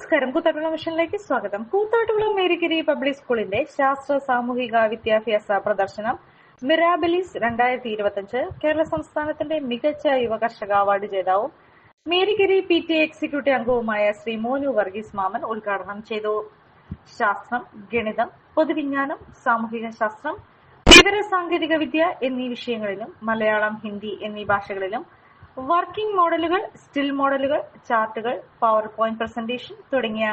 നമസ്കാരം. കൂത്താട്ടുകുളം മിഷനിലേക്ക് സ്വാഗതം. കൂത്താട്ടുകുളം മേരിഗിരി പബ്ലിക് സ്കൂളിന്റെ ശാസ്ത്ര സാമൂഹിക വിദ്യാഭ്യാസ പ്രദർശനം മിറാബിലിസ് 2025 കേരള സംസ്ഥാനത്തിന്റെ മികച്ച യുവ കർഷക അവാർഡ് ജേതാവും മേരിഗിരി PTA എക്സിക്യൂട്ടീവ് അംഗവുമായ ശ്രീ മോനു വർഗീസ് മാമൻ ഉദ്ഘാടനം ചെയ്തു. ശാസ്ത്രം, ഗണിതം, പൊതുവിജ്ഞാനം, സാമൂഹിക ശാസ്ത്രം, വിവര സാങ്കേതിക വിദ്യ എന്നീ വിഷയങ്ങളിലും മലയാളം, ഹിന്ദി എന്നീ ഭാഷകളിലും വർക്കിംഗ് മോഡലുകൾ, സ്റ്റിൽ മോഡലുകൾ, ചാർട്ടുകൾ, പവർ പോയിന്റ് പ്രസന്റേഷൻ തുടങ്ങിയ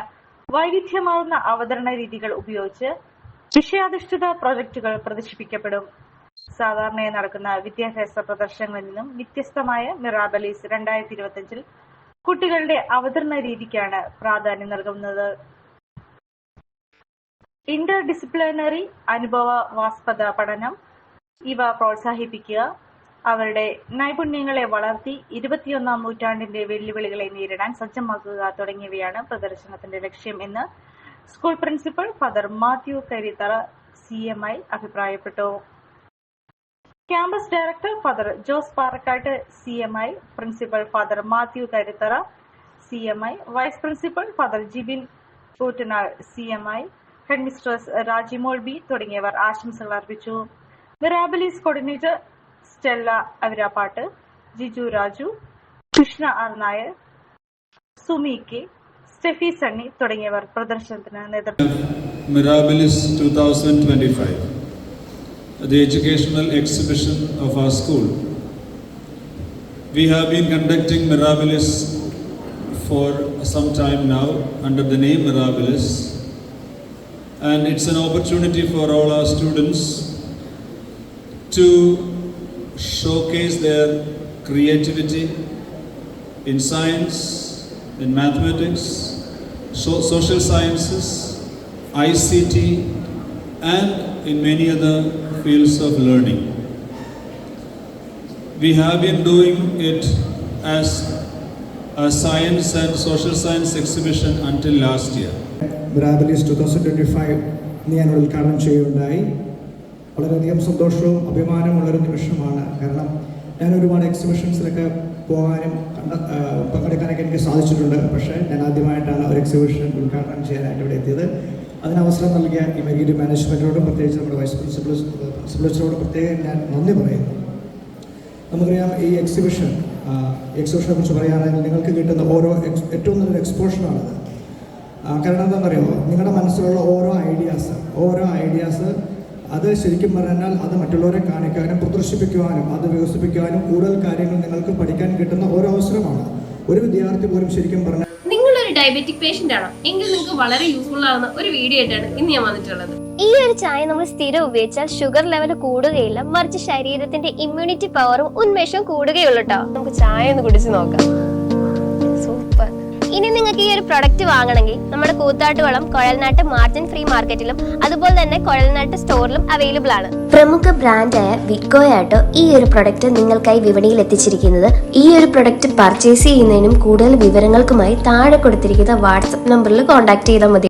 വൈവിധ്യമാർന്ന അവതരണ രീതികൾ ഉപയോഗിച്ച് വിഷയാധിഷ്ഠിത പ്രൊജക്ടുകൾ പ്രദർശിപ്പിക്കപ്പെടും. സാധാരണയായി നടക്കുന്ന വിദ്യാഭ്യാസ പ്രദർശനങ്ങളിൽ നിന്നും വ്യത്യസ്തമായ മിറാബിലിസ് 2025 കുട്ടികളുടെ അവതരണ രീതിക്കാണ് പ്രാധാന്യം നൽകുന്നത്. ഇന്റർ ഡിസിപ്ലിനറി അനുഭവവാസ്പദ പഠനം ഇവ പ്രോത്സാഹിപ്പിക്കുക, അവരുടെ നൈപുണ്യങ്ങളെ വളർത്തി 21ാം നൂറ്റാണ്ടിന്റെ വെല്ലുവിളികളെ നേരിടാൻ സജ്ജമാക്കുക തുടങ്ങിയവയാണ് പ്രദർശനത്തിന്റെ ലക്ഷ്യം എന്ന് school principal father Mathew Karithara CMI അഭിപ്രായപ്പെട്ടു. Campus director father Jose Parakkat CMI, principal father Mathew Karithara CMI, vice principal father Jibin Koottanal CMI, head mistress Rajimol B തുടങ്ങിയവർ ആശംസകൾ അർപ്പിച്ചു. Mirabilis coordinator Stella Avarappatt, Jiju Raju, Krishna R Nair, Sumi K, Steffi Sunny തുടങ്ങിയവർ പ്രദർശനത്തിന് നേതൃത്വം. Mirabilis 2025, the educational exhibition of our school. We have been conducting Mirabilis for some time now under the name Mirabilis, and it's an opportunity for all our students to showcase their creativity in science, in mathematics, social sciences, ICT, and in many other fields of learning. We have been doing it as a science and social science exhibition until last year. Mirabilis 2025 ഞാൻ ഉദ്ഘാടനം ചെയ്യുകയുണ്ടായി. വളരെയധികം സന്തോഷവും അഭിമാനമുള്ളൊരു നിമിഷമാണ്. കാരണം ഞാൻ ഒരുപാട് എക്സിബിഷൻസിലൊക്കെ പോകാനും പങ്കെടുക്കാനൊക്കെ എനിക്ക് സാധിച്ചിട്ടുണ്ട്. പക്ഷേ ഞാൻ ആദ്യമായിട്ടാണ് ഒരു എക്സിബിഷൻ ഉദ്ഘാടനം ചെയ്യാനായിട്ട് ഇവിടെ എത്തിയത്. അതിനവസരം നൽകിയ ഈ മേരിഗിരി മാനേജ്മെൻറ്റിനോടും പ്രത്യേകിച്ച് നമ്മുടെ വൈസ് പ്രിൻസിപ്പൽസിനോടും പ്രത്യേകം ഞാൻ നന്ദി പറയുന്നു. നമുക്കറിയാം, ഈ എക്സിബിഷനെ കുറിച്ച് പറയുകയാണെങ്കിൽ നിങ്ങൾക്ക് കിട്ടുന്ന ഏറ്റവും നല്ലൊരു എക്സ്പോഷറാണത്. കാരണം എന്താണെന്നറിയാമോ, നിങ്ങളുടെ മനസ്സിലുള്ള ഓരോ ഐഡിയാസ് അത് ശരിക്കും പറഞ്ഞാൽ അത് മറ്റുള്ളവരെ കാണിക്കാനും പ്രദർശിപ്പിക്കുവാനും അത് വികസിപ്പിക്കുവാനും കൂടുതൽ കാര്യങ്ങൾ നിങ്ങൾക്ക് പഠിക്കാൻ കിട്ടുന്ന ഒരു അവസരമാണ്. ഒരു വിദ്യാർത്ഥി പോലും ശരിക്കും പറഞ്ഞാൽ നിങ്ങളൊരു ഡയബറ്റിക് പേഷ്യന്റ് ആണോ എങ്കിൽ നിങ്ങൾക്ക് വളരെ യൂസ്ഫുൾ ആവുന്ന ഒരു വീഡിയോ ആയിട്ടാണ് ഇന്ന് ഞാൻ വന്നിട്ടുള്ളത്. ഈ ഒരു ചായ നമ്മൾ സ്ഥിരം ഉപയോഗിച്ചാൽ ഷുഗർ ലെവൽ കൂടുകയില്ല, മറിച്ച് ശരീരത്തിന്റെ ഇമ്മ്യൂണിറ്റി പവറും ഉന്മേഷവും കൂടുകയുള്ളൂ കേട്ടോ. നമുക്ക് ചായ ഒന്ന് കുടിച്ച് നോക്കാം. സൂപ്പർ. ഇനി നിങ്ങൾക്ക് ഈ ഒരു പ്രൊഡക്റ്റ് വാങ്ങണമെങ്കിൽ നമ്മുടെ കൂത്താട്ടുകുളം കുഴൽനാട്ട് മാർജിൻ ഫ്രീ മാർക്കറ്റിലും അതുപോലെ തന്നെ കുഴൽനാട്ട് സ്റ്റോറിലും അവൈലബിൾ ആണ്. പ്രമുഖ ബ്രാൻഡായ വിക്കോയാട്ടോ ഈ ഒരു പ്രൊഡക്റ്റ് നിങ്ങൾക്കായി വിപണിയിൽ എത്തിച്ചിരിക്കുന്നത്. ഈ ഒരു പ്രൊഡക്റ്റ് പർച്ചേസ് ചെയ്യുന്നതിനും കൂടുതൽ വിവരങ്ങൾക്കുമായി താഴെ കൊടുത്തിരിക്കുന്ന വാട്സ്ആപ്പ് നമ്പറിൽ കോൺടാക്ട് ചെയ്താൽ മതി.